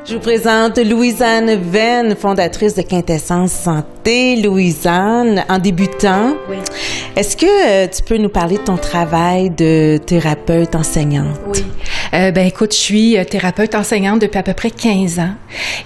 Je vous présente Louise-Anne Venn, fondatrice de Quintessence Santé. Louise-Anne, en débutant, oui. Est-ce que tu peux nous parler de ton travail de thérapeute enseignante? Oui. Ben écoute, je suis thérapeute enseignante depuis à peu près 15 ans.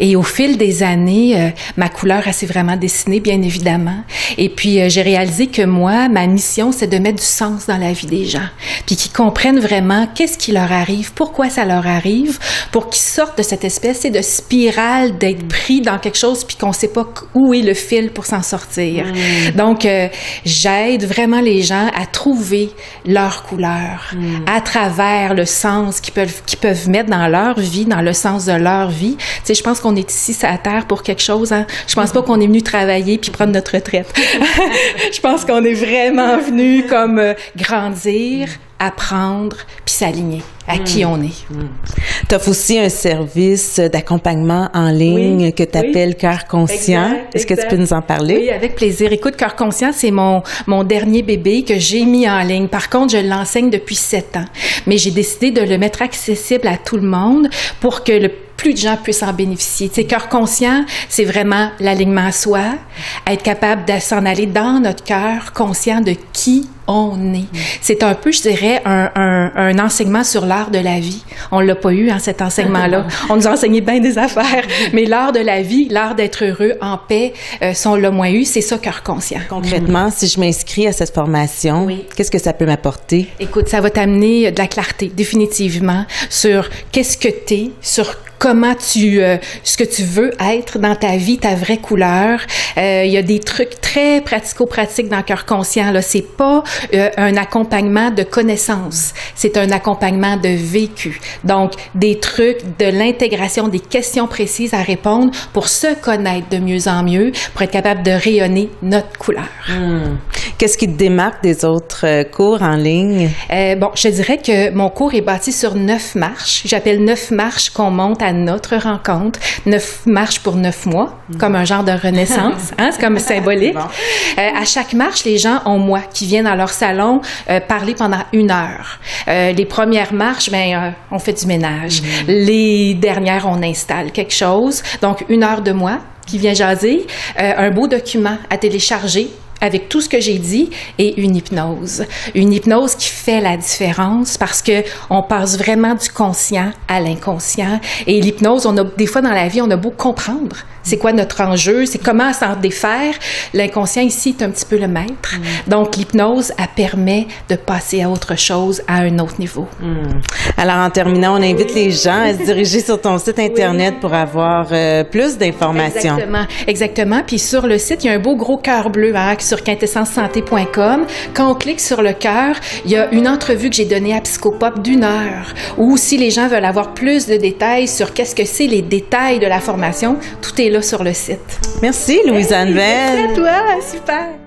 Et au fil des années, ma couleur elle s'est vraiment dessinée, bien évidemment. Et puis, j'ai réalisé que moi, ma mission, c'est de mettre du sens dans la vie des gens. Puis qu'ils comprennent vraiment qu'est-ce qui leur arrive, pourquoi ça leur arrive, pour qu'ils sortent de cette espèce de spirale d'être pris dans quelque chose puis qu'on sait pas où est le fil pour s'en sortir. Donc, j'aide vraiment les gens à trouver leur couleur à travers le sens qu'ils peuvent mettre dans leur vie, dans le sens de leur vie. Tu sais, je pense qu'on est ici sur la Terre pour quelque chose. Hein? Je pense pas qu'on est venu travailler puis prendre notre retraite. Je pense qu'on est vraiment venu comme grandir, apprendre puis s'aligner à qui on est. Tu offres aussi un service d'accompagnement en ligne que tu appelles Cœur Conscient. Est-ce que tu peux nous en parler? Oui, avec plaisir. Écoute, Cœur Conscient, c'est mon dernier bébé que j'ai mis en ligne. Par contre, je l'enseigne depuis 7 ans. Mais j'ai décidé de le mettre accessible à tout le monde pour que le plus de gens puissent en bénéficier. Tu sais, Cœur Conscient, c'est vraiment l'alignement à soi, être capable de s'en aller dans notre cœur, conscient de qui on est. C'est un peu, je dirais, un enseignement sur l'art de la vie. On l'a pas eu, hein, cet enseignement-là. On nous a enseigné bien des affaires, mais l'art de la vie, l'art d'être heureux, en paix, si on l'a moins eu, c'est ça, Cœur Conscient. Concrètement, si je m'inscris à cette formation, qu'est-ce que ça peut m'apporter? Écoute, ça va t'amener de la clarté, définitivement, sur qu'est-ce que t'es, sur comment ce que tu veux être dans ta vie, ta vraie couleur. Il y a des trucs très pratico-pratiques dans Cœur Conscient. Là, c'est pas un accompagnement de connaissances, c'est un accompagnement de vécu. Donc, des trucs, de l'intégration, des questions précises à répondre pour se connaître de mieux en mieux, pour être capable de rayonner notre couleur. Qu'est-ce qui te démarque des autres cours en ligne? Bon, je dirais que mon cours est bâti sur 9 marches. J'appelle 9 marches qu'on monte à notre rencontre. 9 marches pour 9 mois, comme un genre de renaissance. Hein? C'est comme symbolique. À chaque marche, les gens ont moi qui viennent dans leur salon parler pendant 1 heure. Les premières marches, on fait du ménage. Les dernières, on installe quelque chose. Donc, 1 heure de moi qui vient jaser. Un beau document à télécharger avec tout ce que j'ai dit et une hypnose. Une hypnose qui fait la différence parce que on passe vraiment du conscient à l'inconscient. Et l'hypnose, des fois dans la vie, on a beau comprendre c'est quoi notre enjeu, c'est comment s'en défaire. L'inconscient ici est un petit peu le maître. Donc l'hypnose, elle permet de passer à autre chose, à un autre niveau. Alors en terminant, on invite les gens à se diriger sur ton site Internet pour avoir plus d'informations. Exactement. Puis sur le site, il y a un beau gros cœur bleu sur quintessencesanté.com. Quand on clique sur le cœur, il y a une entrevue que j'ai donnée à Psychopop d'1 heure. Ou si les gens veulent avoir plus de détails sur qu'est-ce que c'est les détails de la formation, tout est là sur le site. Merci Louise-Anne Venn. Merci à toi, super.